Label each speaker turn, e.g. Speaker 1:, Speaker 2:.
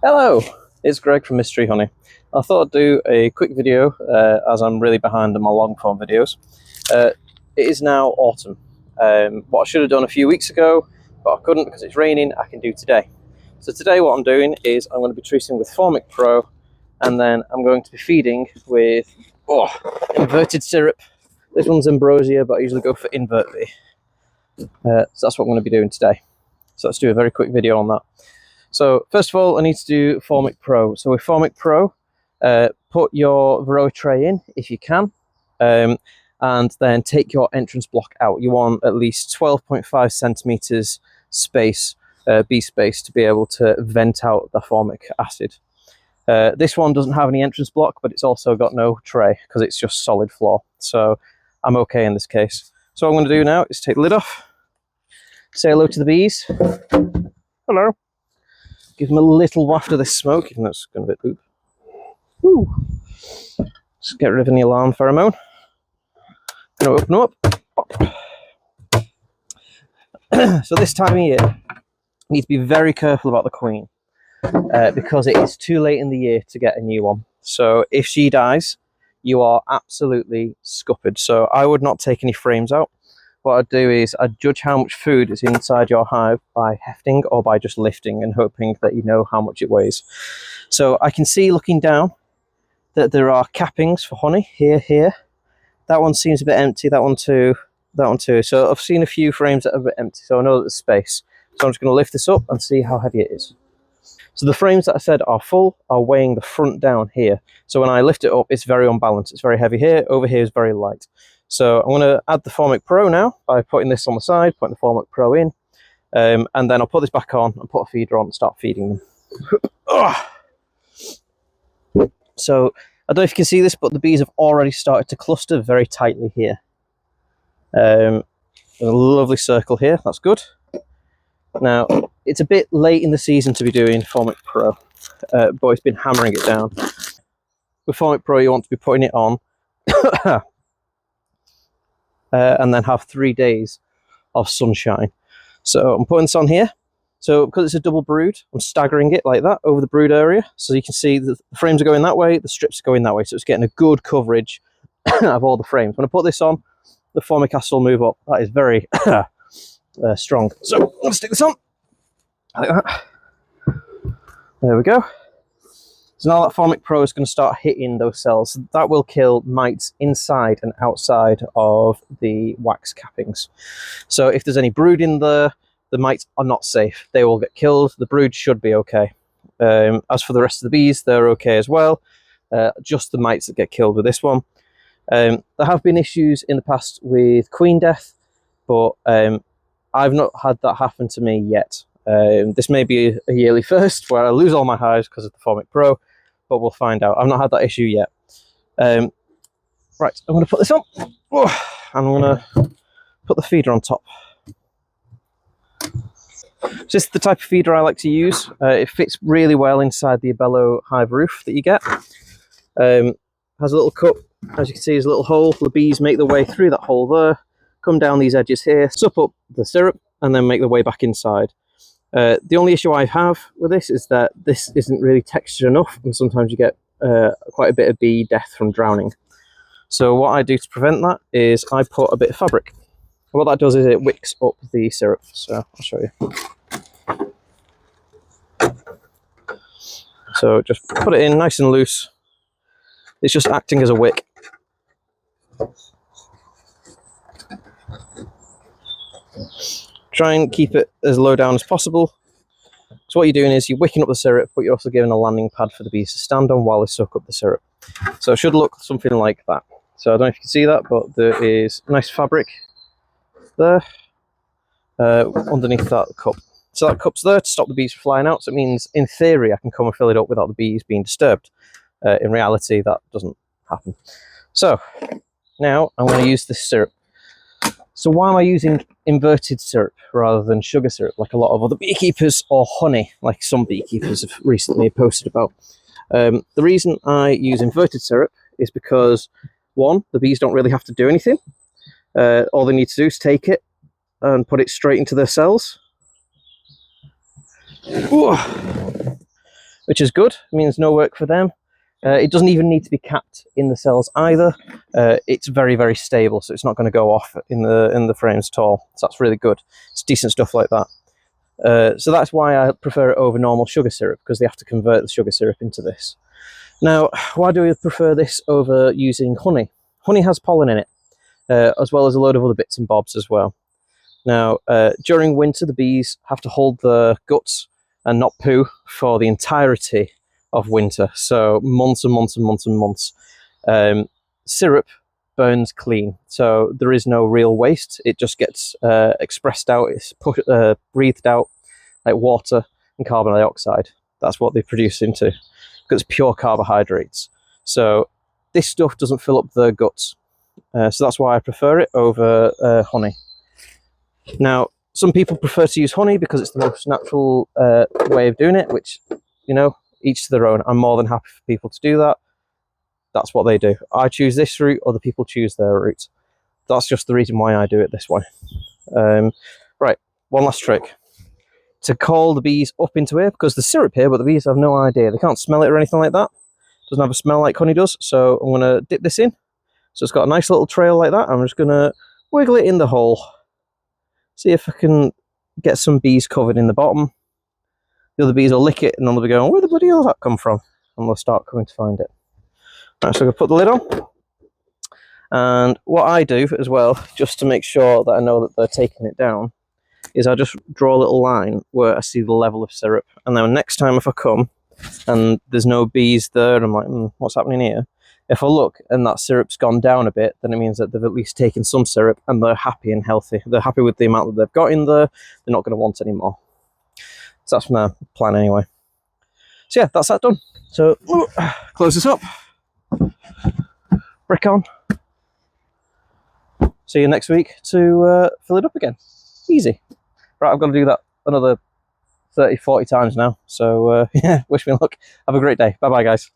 Speaker 1: Hello, it's Greg from Mystery Honey. I thought I'd do a quick video as I'm really behind on my long form videos. It is now autumn. What I should have done a few weeks ago, but I couldn't because it's raining, I can do today. So today what I'm doing is I'm going to be treating with Formic Pro, and then I'm going to be feeding with inverted syrup. This one's ambrosia, but I usually go for invert V. So that's what I'm going to be doing today. So let's do a very quick video on that. So first of all, I need to do Formic Pro. So with Formic Pro, put your Varroa tray in if you can, and then take your entrance block out. You want at least 12.5 centimeters space, bee space, to be able to vent out the formic acid. This one doesn't have any entrance block, but it's also got no tray because it's just solid floor. So I'm okay in this case. So what I'm going to do now is take the lid off, say hello to the bees. Hello. Give them a little waft of this smoke, even though it's going a bit poop. Woo. Just get rid of any alarm pheromone. Going to open them up. So this time of year, you need to be very careful about the queen because it is too late in the year to get a new one. So if she dies, you are absolutely scuppered. So I would not take any frames out. What I'd do is I'd judge how much food is inside your hive by hefting or by just lifting and hoping that you know how much it weighs. So I can see looking down that there are cappings for honey here. That one seems a bit empty, that one too, that one too. So I've seen a few frames that are a bit empty, so I know that there's space. So I'm just going to lift this up and see how heavy it is. So the frames that I said are full are weighing the front down here. So when I lift it up, it's very unbalanced. It's very heavy here, over here is very light. So I'm going to add the Formic Pro now by putting this on the side, putting the Formic Pro in, and then I'll put this back on and put a feeder on and start feeding them. So I don't know if you can see this, but the bees have already started to cluster very tightly here. A lovely circle here, that's good. Now, it's a bit late in the season to be doing Formic Pro, but it's been hammering it down. With Formic Pro, you want to be putting it on and then have 3 days of sunshine. So I'm putting this on here. So because it's a double brood, I'm staggering it like that over the brood area. So you can see the frames are going that way, the strips are going that way. So it's getting a good coverage of all the frames. When I put this on, the formic acid will move up. That is very strong. So I'm going to stick this on like that. There we go. So now that Formic Pro is going to start hitting those cells. That will kill mites inside and outside of the wax cappings. So if there's any brood in there, the mites are not safe. They will get killed. The brood should be okay. As for the rest of the bees, they're okay as well. Just the mites that get killed with this one. There have been issues in the past with queen death, but I've not had that happen to me yet. This may be a yearly first where I lose all my hives because of the Formic Pro, but we'll find out. I've not had that issue yet. Right, I'm going to put this on, and I'm going to put the feeder on top. So this is the type of feeder I like to use. It fits really well inside the Abello hive roof that you get. Has a little cup, as you can see, there's a little hole. The bees make their way through that hole there, come down these edges here, sup up the syrup, and then make their way back inside. The only issue I have with this is that this isn't really textured enough, and sometimes you get quite a bit of bee death from drowning. So what I do to prevent that is I put a bit of fabric. What that does is it wicks up the syrup. So I'll show you. So just put it in nice and loose. It's just acting as a wick. Try and keep it as low down as possible. So what you're doing is you're wicking up the syrup, but you're also giving a landing pad for the bees to stand on while they soak up the syrup. So it should look something like that. So I don't know if you can see that, but there is nice fabric there underneath that cup. So that cup's there to stop the bees from flying out. So it means, in theory, I can come and fill it up without the bees being disturbed. In reality, that doesn't happen. So now I'm going to use this syrup. So why am I using inverted syrup rather than sugar syrup like a lot of other beekeepers, or honey like some beekeepers have recently posted about? The reason I use inverted syrup is because, one, the bees don't really have to do anything. All they need to do is take it and put it straight into their cells. which is good. It means no work for them. It doesn't even need to be capped in the cells either. It's very, very stable, so it's not going to go off in the frames at all. So that's really good. It's decent stuff like that. So that's why I prefer it over normal sugar syrup, because they have to convert the sugar syrup into this. Now, why do we prefer this over using honey? Honey has pollen in it, as well as a load of other bits and bobs as well. Now, during winter, the bees have to hold the guts and not poo for the entirety of winter, so months and months and months and months. Syrup burns clean, so there is no real waste. It just gets expressed out, it's breathed out like water and carbon dioxide. That's what they produce into, because it's pure carbohydrates. So this stuff doesn't fill up the guts, so that's why I prefer it over honey. Now, some people prefer to use honey because it's the most natural way of doing it, which, you know, each to their own. I'm more than happy for people to do that. That's what they do. I choose this route, other people choose their route. That's just the reason why I do it this way. Right, one last trick. To call the bees up into here, because there's syrup here, but the bees have no idea. They can't smell it or anything like that. It doesn't have a smell like honey does. So I'm going to dip this in. So it's got a nice little trail like that. I'm just going to wiggle it in the hole. See if I can get some bees covered in the bottom. The other bees will lick it and they'll be going, where the bloody hell did that come from? And they'll start coming to find it. Right, so I'm going to put the lid on. And what I do as well, just to make sure that I know that they're taking it down, is I just draw a little line where I see the level of syrup. And then next time if I come and there's no bees there, and I'm like, what's happening here? If I look and that syrup's gone down a bit, then it means that they've at least taken some syrup and they're happy and healthy. They're happy with the amount that they've got in there. They're not going to want any more. So that's my plan anyway. So yeah, that's that done. So close this up. Brick on. See you next week to fill it up again. Easy. Right, I've got to do that another 30, 40 times now. So yeah, wish me luck. Have a great day. Bye-bye, guys.